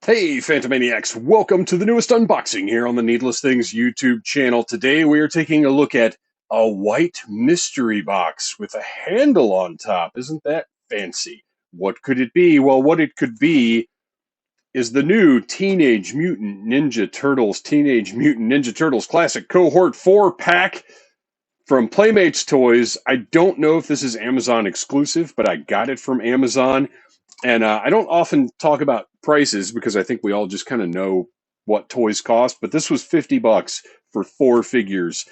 Hey, Phantomaniacs, welcome to the newest unboxing here on the Needless Things YouTube channel. Today we are taking a look at a white mystery box with a handle on top. Isn't that fancy? What could it be? Well, what it could be is the new Teenage Mutant Ninja Turtles Classic Cohort 4 pack from Playmates Toys. I don't know if this is Amazon exclusive, but I got it from Amazon. And I don't often talk about prices because I think we all just kind of know what toys cost, but this was $50 for 4 figures.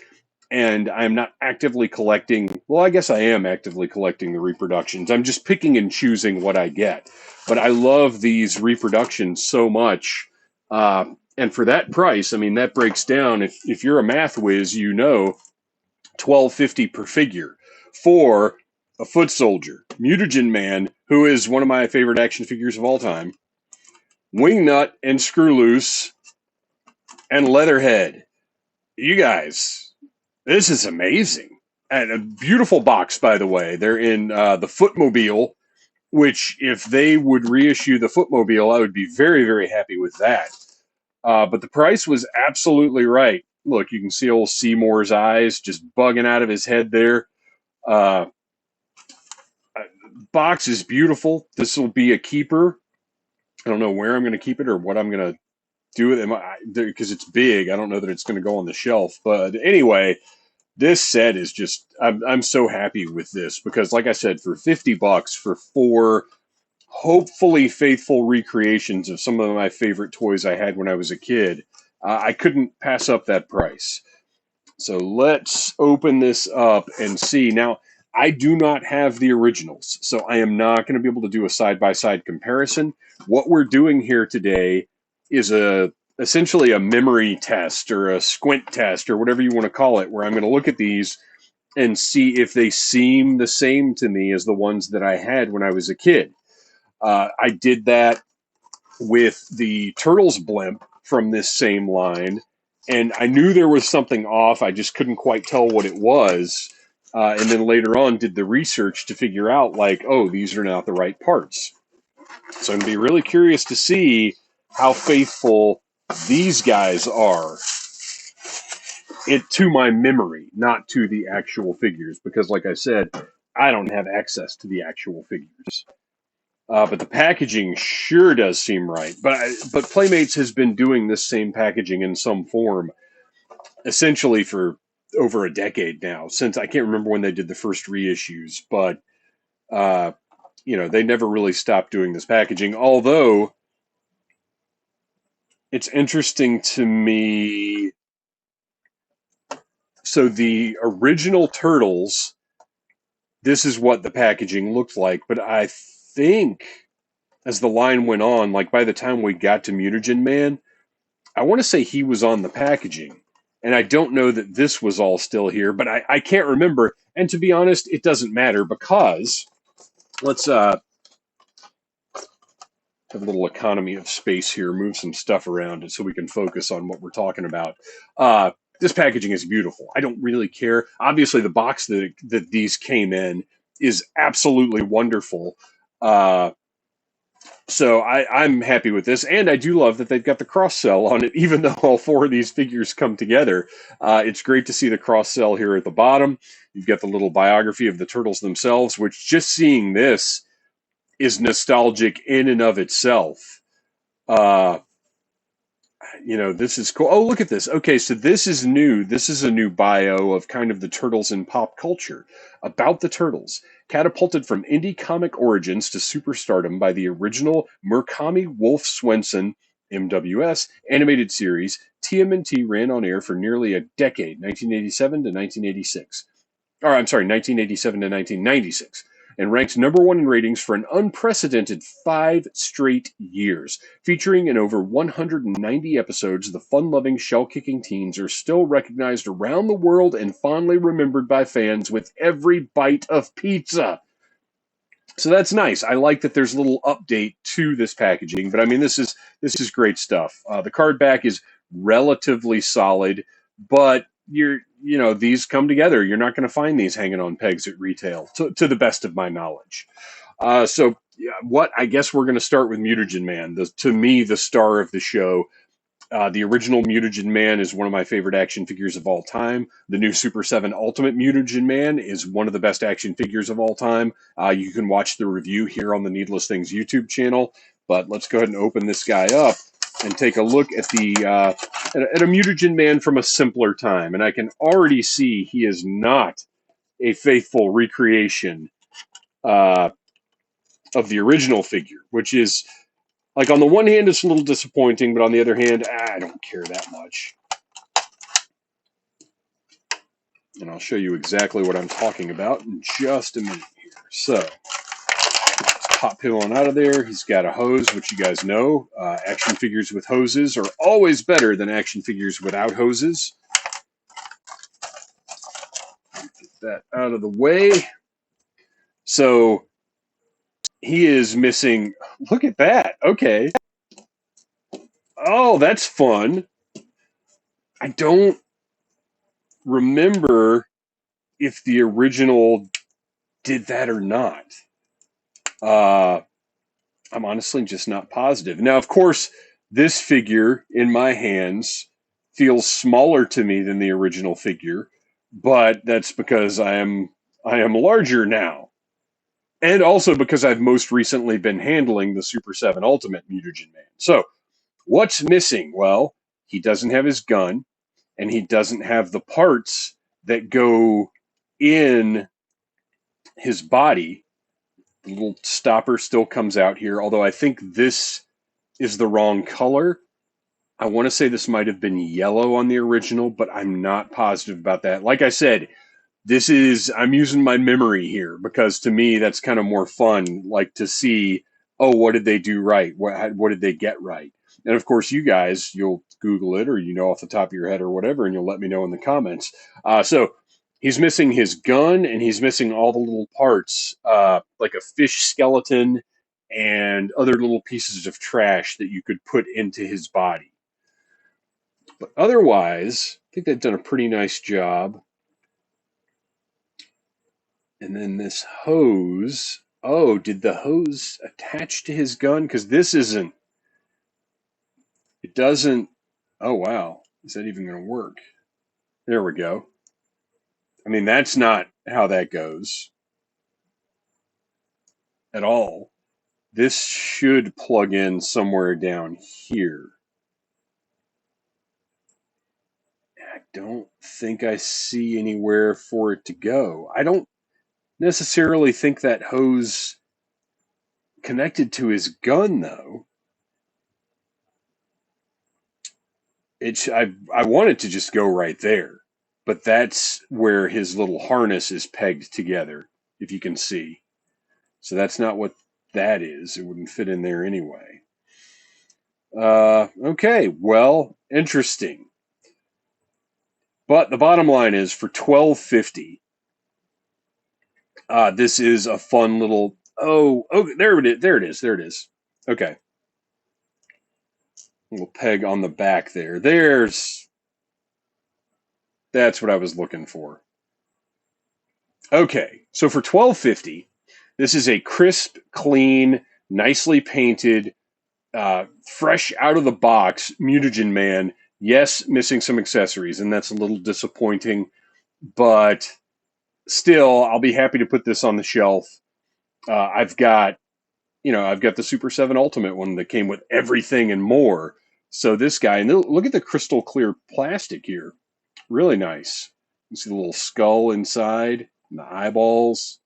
And I'm not actively collecting. Well, I guess I am actively collecting the reproductions. I'm just picking and choosing what I get. But I love these reproductions so much. And for that price, I mean, that breaks down. If you're a math whiz, you know, $12.50 per figure for a foot soldier, Mutagen Man, who is one of my favorite action figures of all time, Wingnut and Screwloose, and Leatherhead. You guys, this is amazing. And a beautiful box, by the way. They're in the Footmobile, which if they would reissue the Footmobile, I would be very, very happy with that. But the price was absolutely right. Look, you can see old Seymour's eyes just bugging out of his head there. Uh, Box is beautiful. This will be a keeper. I don't know where I'm going to keep it or what I'm going to do with it because it's big. I don't know that it's going to go on the shelf. But anyway, this set is just, I'm so happy with this because, like I said, for $50 for 4 hopefully faithful recreations of some of my favorite toys I had when I was a kid, I couldn't pass up that price. So let's open this up and see. Now, I do not have the originals, so I am not going to be able to do a side-by-side comparison. What we're doing here today is essentially a memory test or a squint test or whatever you want to call it, where I'm going to look at these and see if they seem the same to me as the ones that I had when I was a kid. I did that with the Turtles blimp from this same line, and I knew there was something off. I just couldn't quite tell what it was. And then later on did the research to figure out, like, oh, these are not the right parts. So I'm going to be really curious to see how faithful these guys are to my memory, not to the actual figures. Because, like I said, I don't have access to the actual figures. But the packaging sure does seem right. But Playmates has been doing this same packaging in some form essentially for over a decade now, since I can't remember when they did the first reissues, but they never really stopped doing this packaging. Although it's interesting to me. So the original Turtles, this is what the packaging looked like, but I think as the line went on, like by the time we got to Mutagen Man, I want to say he was on the packaging. And I don't know that this was all still here, but I can't remember. And to be honest, it doesn't matter because let's have a little economy of space here, move some stuff around so we can focus on what we're talking about. This packaging is beautiful. I don't really care. Obviously, the box that these came in is absolutely wonderful. So I'm happy with this, and I do love that they've got the cross-sell on it, even though all 4 of these figures come together. It's great to see the cross-sell here at the bottom. You've got the little biography of the Turtles themselves, which just seeing this is nostalgic in and of itself. This is cool. Oh, look at this. Okay, so this is new. This is a new bio of kind of the Turtles in pop culture. About the Turtles. Catapulted from indie comic origins to superstardom by the original Murakami Wolf Swenson MWS animated series, TMNT ran on air for nearly a decade, 1987 to 1986. Or, I'm sorry, 1987 to 1996. And ranked #1 in ratings for an unprecedented 5 straight years. Featuring in over 190 episodes, the fun-loving, shell-kicking teens are still recognized around the world and fondly remembered by fans with every bite of pizza. So that's nice. I like that there's a little update to this packaging, but I mean, this is great stuff. The card back is relatively solid, but these come together. You're not going to find these hanging on pegs at retail, to the best of my knowledge. So yeah, what I guess we're going to start with Mutagen Man. To me, the star of the show. The original Mutagen Man is one of my favorite action figures of all time. The new Super 7 Ultimate Mutagen Man is one of the best action figures of all time. You can watch the review here on the Needless Things YouTube channel. But let's go ahead and open this guy up and take a look at at a Mutagen Man from a simpler time. And I can already see he is not a faithful recreation uh, of the original figure, which is, like, on the one hand, it's a little disappointing, but on the other hand, I don't care that much. And I'll show you exactly what I'm talking about in just a minute here. So, let's pop him on out of there. He's got a hose, which you guys know. Action figures with hoses are always better than action figures without hoses. Get that out of the way. So, he is missing... Look at that. Okay. Oh, that's fun. I don't remember if the original did that or not. I'm honestly just not positive. Now, of course, this figure in my hands feels smaller to me than the original figure, but that's because I am larger now. And also because I've most recently been handling the Super 7 Ultimate Mutagen Man. So, what's missing? Well, he doesn't have his gun, and he doesn't have the parts that go in his body. The little stopper still comes out here, although I think this is the wrong color. I want to say this might have been yellow on the original, but I'm not positive about that. Like I said, I'm using my memory here because to me that's kind of more fun, like to see, oh, what did they do right? What did they get right? And of course, you guys, you'll Google it or off the top of your head or whatever, and you'll let me know in the comments. So he's missing his gun and he's missing all the little parts, like a fish skeleton and other little pieces of trash that you could put into his body. But otherwise, I think they've done a pretty nice job. And then this hose. Oh, did the hose attach to his gun? Because this isn't. It doesn't. Oh, wow. Is that even going to work? There we go. I mean, that's not how that goes at all. This should plug in somewhere down here. I don't think I see anywhere for it to go. I don't necessarily think that hose connected to his gun, though. I want it to just go right there, but that's where his little harness is pegged together, if you can see. So that's not what that is. It wouldn't fit in there anyway. Okay, well, interesting. But the bottom line is for $12.50, this is a fun little. Oh, there it is. There it is. There it is. Okay. Little peg on the back there. That's what I was looking for. Okay, so for $12.50, this is a crisp, clean, nicely painted, fresh out of the box Mutagen Man. Yes, missing some accessories, and that's a little disappointing, but still, I'll be happy to put this on the shelf. I've got the Super 7 Ultimate one that came with everything and more. So this guy, and look at the crystal clear plastic here. Really nice. You see the little skull inside and the eyeballs.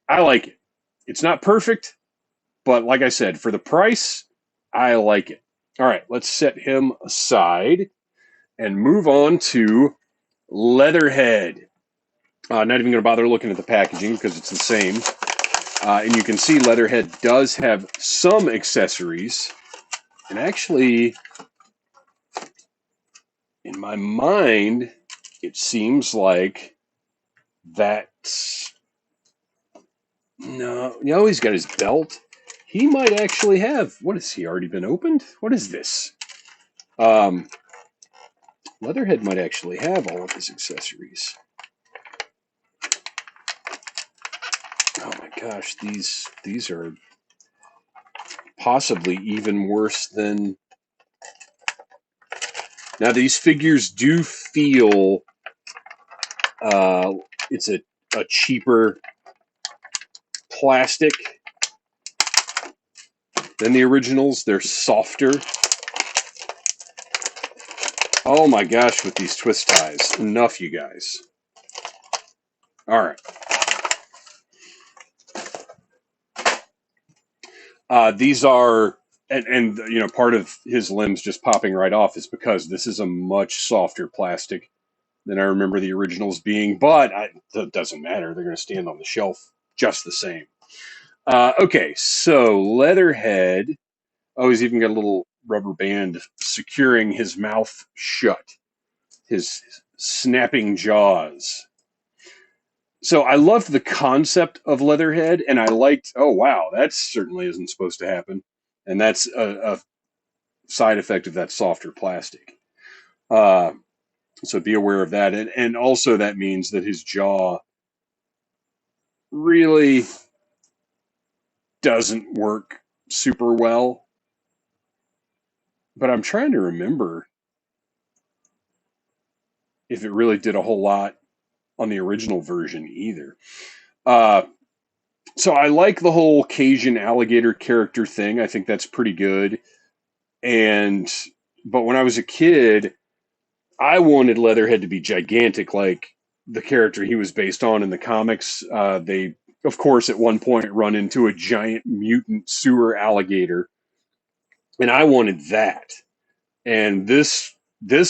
I like it. It's not perfect, but like I said, for the price, I like it. All right, let's set him aside and move on to Leatherhead. Not even going to bother looking at the packaging because it's the same. And you can see Leatherhead does have some accessories. And actually, in my mind, it seems like that's... No, he's got his belt. He might actually have... What has he already been opened? What is this? Leatherhead might actually have all of his accessories. Oh my gosh, these are possibly even worse than... Now, these figures do feel it's a cheaper plastic than the originals. They're softer. Oh my gosh, with these twist ties. Enough, you guys. All right. These are, and you know, part of his limbs just popping right off is because this is a much softer plastic than I remember the originals being, but it doesn't matter. They're going to stand on the shelf just the same. Okay, so Leatherhead. Oh, he's even got a little rubber band securing his mouth shut, his snapping jaws. So I loved the concept of Leatherhead, and I liked, oh wow, that certainly isn't supposed to happen. And that's a side effect of that softer plastic. So be aware of that. And also that means that his jaw really doesn't work super well. But I'm trying to remember if it really did a whole lot on the original version either. So I like the whole Cajun alligator character thing. I think that's pretty good. But when I was a kid, I wanted Leatherhead to be gigantic, like the character he was based on in the comics. They, of course, at one point run into a giant mutant sewer alligator, and I wanted that. And this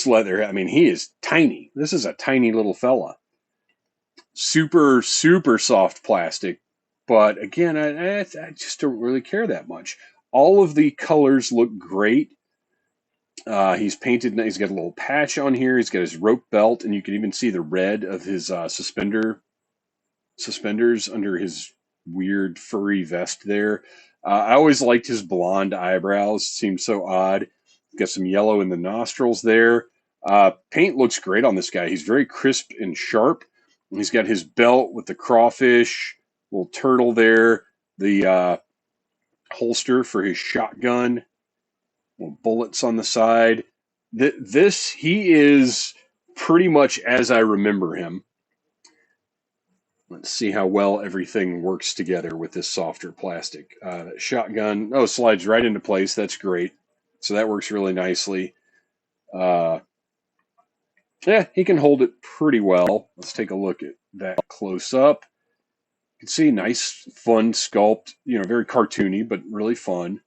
Leatherhead, I mean, he is tiny. This is a tiny little fella. Super, super soft plastic. But again, I just don't really care that much. All of the colors look great. He's painted, he's got a little patch on here. He's got his rope belt, and you can even see the red of his suspenders under his weird furry vest there. I always liked his blonde eyebrows. Seemed so odd. Got some yellow in the nostrils there. Paint looks great on this guy. He's very crisp and sharp. He's got his belt with the crawfish, little turtle there, the holster for his shotgun, little bullets on the side. He is pretty much as I remember him. Let's see how well everything works together with this softer plastic. That shotgun, slides right into place. That's great. So that works really nicely. Yeah, he can hold it pretty well. Let's take a look at that close up. You can see nice, fun sculpt. You know, very cartoony, but really fun.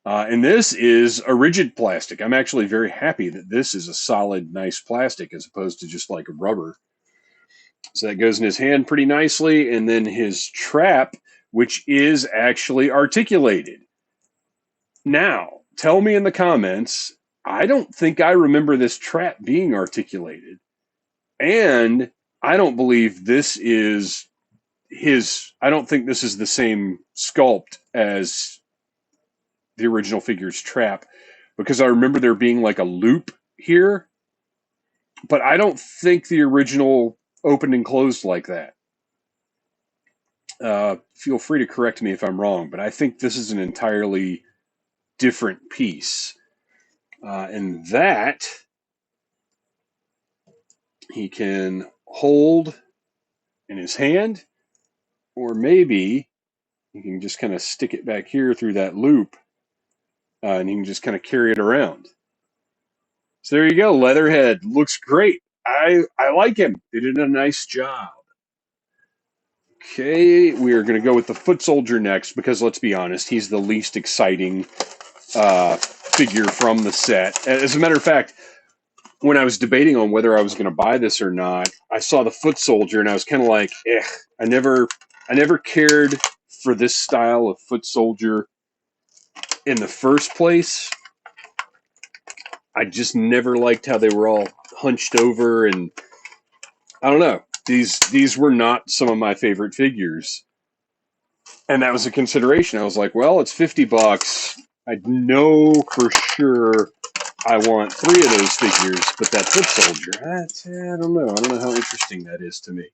And this is a rigid plastic. I'm actually very happy that this is a solid, nice plastic as opposed to just like rubber. So that goes in his hand pretty nicely. And then his trap, which is actually articulated. Now, tell me in the comments, I don't think I remember this trap being articulated. And I don't believe this is I don't think this is the same sculpt as the original figure's trap, because I remember there being like a loop here, but I don't think the original opened and closed like that. Feel free to correct me if I'm wrong, but I think this is an entirely different piece. And that he can hold in his hand, or maybe you can just kind of stick it back here through that loop, and you can just kind of carry it around. So there you go. Leatherhead looks great. I like him. They did a nice job. Okay, we are going to go with the foot soldier next, because let's be honest, he's the least exciting figure from the set. As a matter of fact, when I was debating on whether I was going to buy this or not, I saw the foot soldier and I was kind of like, I never cared for this style of foot soldier in the first place. I just never liked how they were all hunched over, and I don't know. These were not some of my favorite figures. And that was a consideration. I was like, well, it's $50. I know for sure I want 3 of those figures, but that foot soldier, I don't know. I don't know how interesting that is to me.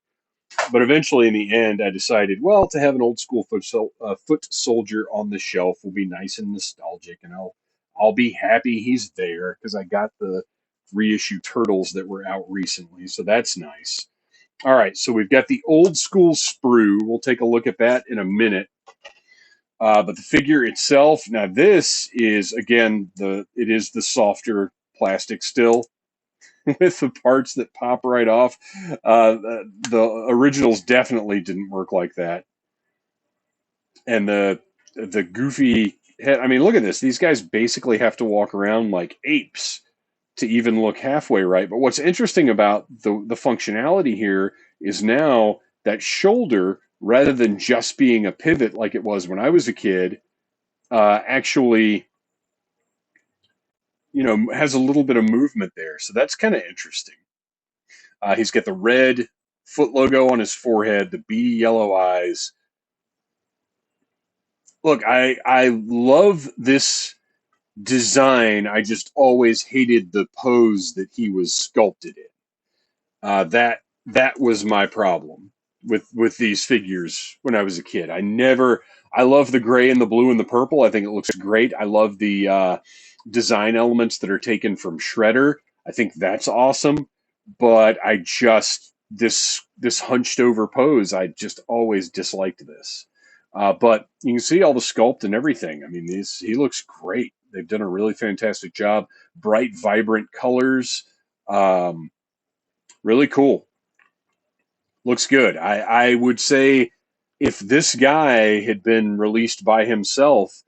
But eventually, in the end, I decided, well, to have an old school foot soldier on the shelf will be nice and nostalgic, and I'll be happy he's there because I got the reissue turtles that were out recently, so that's nice. All right, so we've got the old school sprue. We'll take a look at that in a minute. But the figure itself, now this is again it is the softer plastic still with the parts that pop right off. The originals definitely didn't work like that, and the goofy head. I mean, look at this. These guys basically have to walk around like apes to even look halfway right. But what's interesting about the functionality here is now that shoulder, rather than just being a pivot like it was when I was a kid, actually, has a little bit of movement there. So that's kind of interesting. He's got the red foot logo on his forehead, the beady yellow eyes. Look, I love this design. I just always hated the pose that he was sculpted in. That was my problem with these figures when I was a kid. I love the gray and the blue and the purple. I think it looks great. I love the design elements that are taken from Shredder. I think that's awesome. But I just this hunched over pose. I just always disliked this. But you can see all the sculpt and everything. I mean, he looks great. They've done a really fantastic job. Bright, vibrant colors. Really cool. Looks good. I would say if this guy had been released by himself,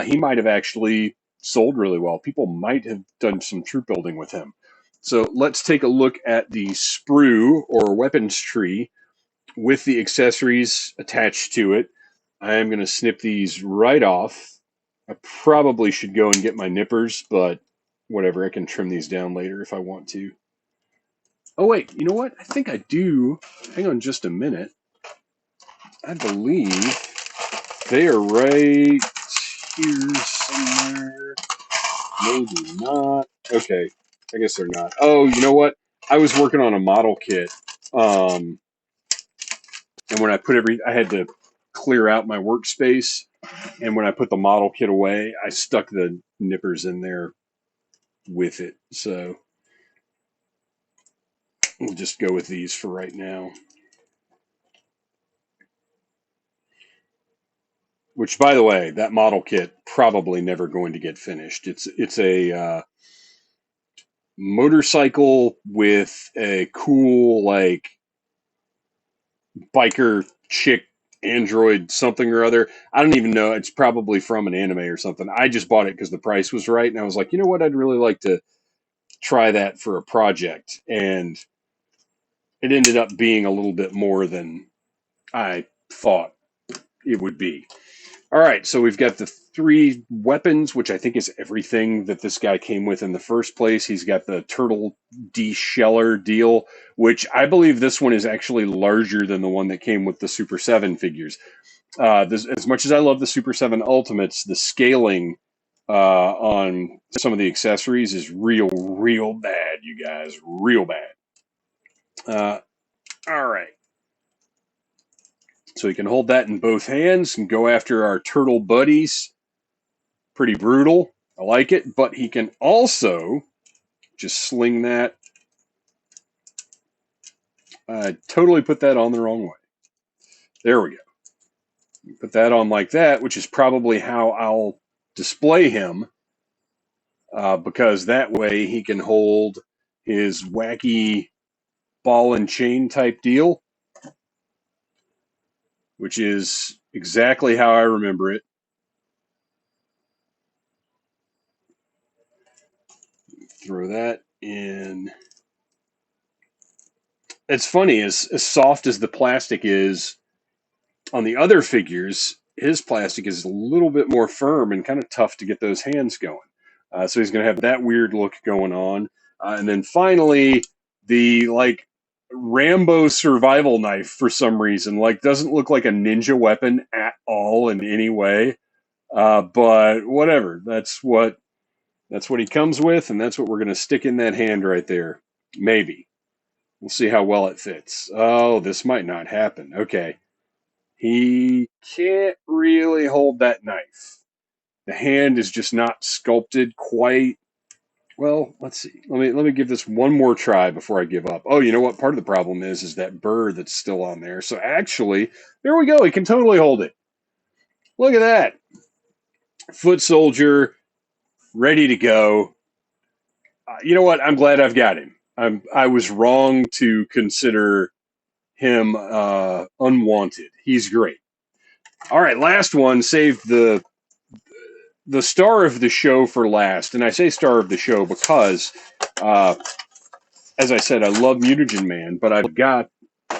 he might have actually sold really well. People might have done some troop building with him. So let's take a look at the sprue or weapons tree with the accessories attached to it. I am going to snip these right off. I probably should go and get my nippers, but whatever. I can trim these down later if I want to. Oh, wait, you know what? I think I do. Hang on just a minute. I believe they are right here somewhere. Maybe not. Okay, I guess they're not. Oh, you know what? I was working on a model kit. And when I I had to clear out my workspace. And when I put the model kit away, I stuck the nippers in there with it. So we'll just go with these for right now. Which, by the way, that model kit probably never going to get finished. It's a motorcycle with a cool like biker chick android something or other. I don't even know. It's probably from an anime or something. I just bought it because the price was right, and I was like, you know what? I'd really like to try that for a project, and it ended up being a little bit more than I thought it would be. All right, so we've got the 3 weapons, which I think is everything that this guy came with in the first place. He's got the turtle de-sheller deal, which I believe this one is actually larger than the one that came with the Super 7 figures. As much as I love the Super 7 Ultimates, the scaling on some of the accessories is real bad, you guys. Real bad. All right. So he can hold that in both hands and go after our turtle buddies. Pretty brutal. I like it. But he can also just sling that. Totally put that on the wrong way. There we go. Put that on like that, which is probably how I'll display him. Because that way he can hold his wacky ball and chain type deal, which is exactly how I remember it. Throw that in. It's funny, as soft as the plastic is on the other figures, his plastic is a little bit more firm and kind of tough to get those hands going. So he's going to have that weird look going on. And then finally, the like Rambo survival knife for some reason, like doesn't look like a ninja weapon at all in any way. But whatever, that's what he comes with, and that's what we're going to stick in that hand right there. Maybe. We'll see how well it fits. Oh, this might not happen. Okay. He can't really hold that knife. The hand is just not sculpted quite. Well, let's see. Let me give this one more try before I give up. Oh, you know what? Part of the problem is that burr that's still on there. So actually, there we go. He can totally hold it. Look at that. Foot soldier, ready to go. You know what? I'm glad I've got him. I was wrong to consider him unwanted. He's great. All right, last one. Save the star of the show for last, and I say star of the show because, uh, as I said, I love Mutagen Man, but I've got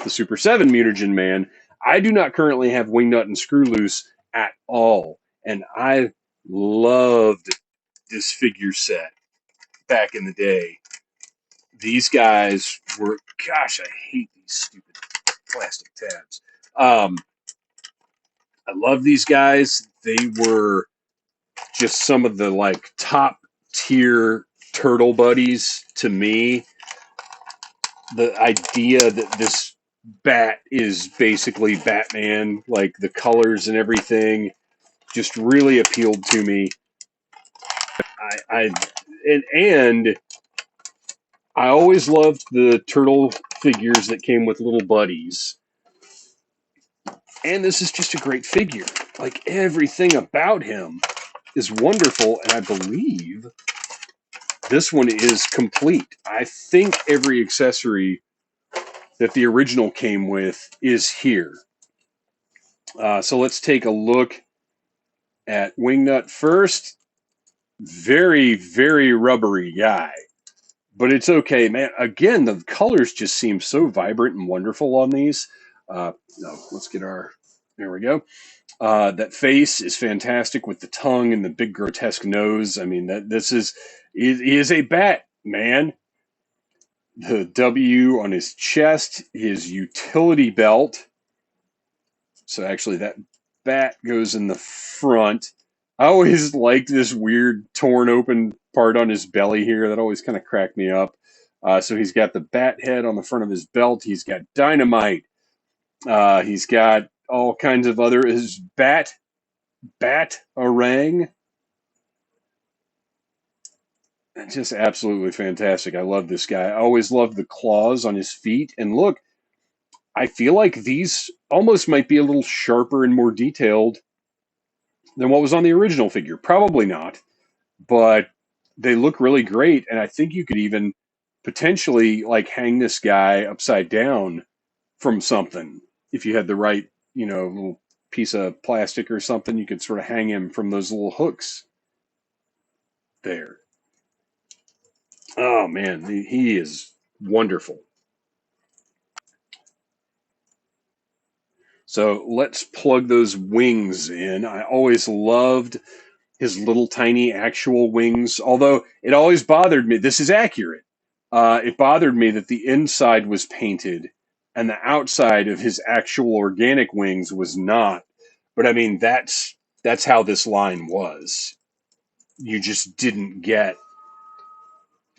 the Super 7 Mutagen Man. I do not currently have Wingnut and Screwloose at all, and I loved this figure set back in the day. These guys were, gosh, I hate these stupid plastic tabs. I love these guys. They were just some of the like top tier turtle buddies to me. The idea that this bat is basically Batman, like the colors and everything, just really appealed to me. I and I always loved the turtle figures that came with little buddies. And this is just a great figure. Like everything about him is wonderful, and I believe this one is complete. I think every accessory that the original came with is here. So let's take a look at Wingnut first. Very, very rubbery guy. But it's okay, man. Again, the colors just seem so vibrant and wonderful on these. No, let's get our... There we go. That face is fantastic with the tongue and the big grotesque nose. I mean, he is a bat, man. The W on his chest, his utility belt. So actually, that bat goes in the front. I always liked this weird torn open part on his belly here. That always kind of cracked me up. So he's got the bat head on the front of his belt. He's got dynamite. He's got all kinds of other... His bat-a-rang. Just absolutely fantastic. I love this guy. I always loved the claws on his feet. And look, I feel like these almost might be a little sharper and more detailed than what was on the original figure. Probably not, but they look really great. And I think you could even potentially like hang this guy upside down from something. If you had the right, little piece of plastic or something, you could sort of hang him from those little hooks there. Oh man, he is wonderful. So let's plug those wings in. I always loved his little tiny actual wings, although it always bothered me. This is accurate. It bothered me that the inside was painted and the outside of his actual organic wings was not. But I mean, that's how this line was. You just didn't get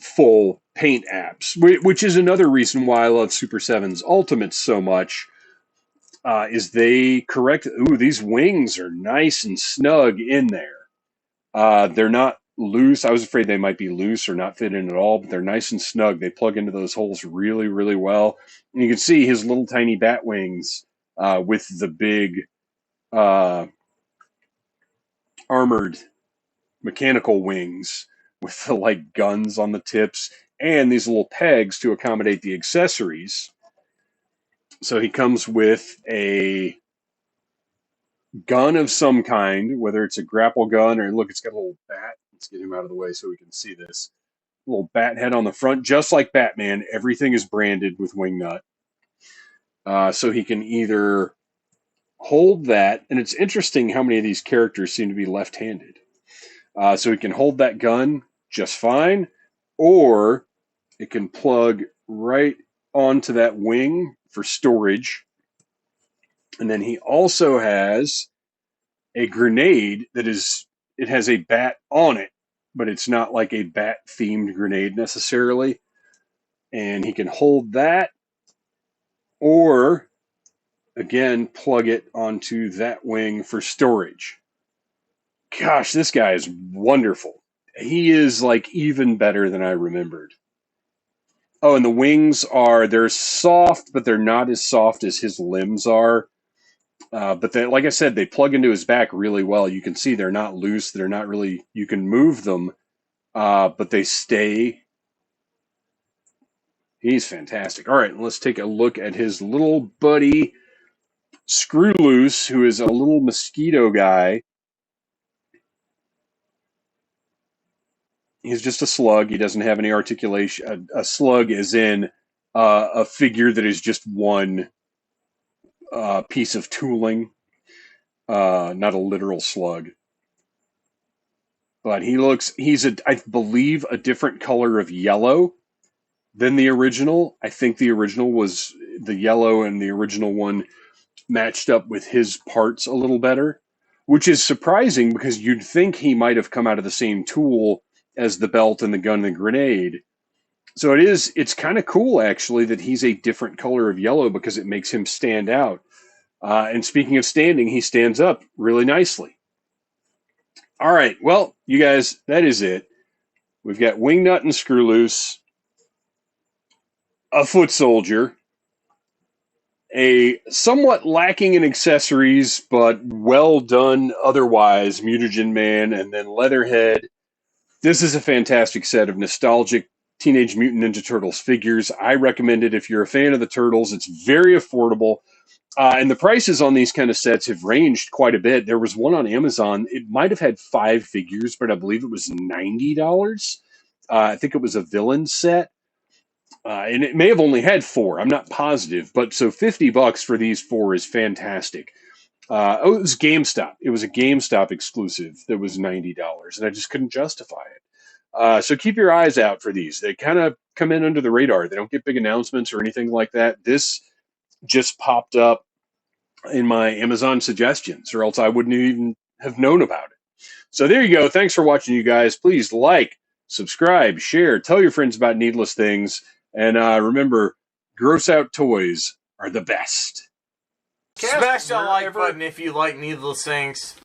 full paint apps, which is another reason why I love Super 7's Ultimates so much. Is they correct? Ooh, these wings are nice and snug in there. They're not loose. I was afraid they might be loose or not fit in at all, but they're nice and snug. They plug into those holes really, really well. And you can see his little tiny bat wings with the big uh, armored mechanical wings with the like guns on the tips and these little pegs to accommodate the accessories. So he comes with a gun of some kind, whether it's a grapple gun or look, it's got a little bat. Let's get him out of the way so we can see this. Little bat head on the front, just like Batman. Everything is branded with Wingnut. So he can either hold that, and it's interesting how many of these characters seem to be left-handed. So he can hold that gun just fine, or it can plug right onto that wing for storage. And then he also has a grenade it has a bat on it, but it's not like a bat themed grenade necessarily. and he can hold that, or again, plug it onto that wing for storage. Gosh, this guy is wonderful. He is like even better than I remembered. Oh, and the wings they're soft, but they're not as soft as his limbs are. But they, like I said, they plug into his back really well. You can see they're not loose. They're not really, you can move them, but they stay. He's fantastic. All right, let's take a look at his little buddy, Screwloose, who is a little mosquito guy. He's just a slug. He doesn't have any articulation. A slug is in a figure that is just one piece of tooling, not a literal slug. But he's I believe, a different color of yellow than the original. I think the original was the yellow, and the original one matched up with his parts a little better, which is surprising because you'd think he might have come out of the same tool as the belt and the gun and the grenade. So it's kind of cool actually that he's a different color of yellow because it makes him stand out. And speaking of standing, he stands up really nicely. All right, well, you guys, that is it. We've got Wingnut and Screwloose, a foot soldier, a somewhat lacking in accessories, but well done otherwise, Mutagen Man, and then Leatherhead. This is a fantastic set of nostalgic Teenage Mutant Ninja Turtles figures. I recommend it if you're a fan of the Turtles. It's very affordable. And the prices on these kind of sets have ranged quite a bit. There was one on Amazon. It might have had 5 figures, but I believe it was $90. I think it was a villain set. And it may have only had 4. I'm not positive. But so $50 for these 4 is fantastic. It was GameStop. It was a GameStop exclusive that was $90, and I just couldn't justify it. So keep your eyes out for these. They kind of come in under the radar. They don't get big announcements or anything like that. This just popped up in my Amazon suggestions, or else I wouldn't even have known about it. So there you go. Thanks for watching, you guys. Please like, subscribe, share, tell your friends about needless things, and remember, gross out toys are the best. Smash that like button if you like needless things.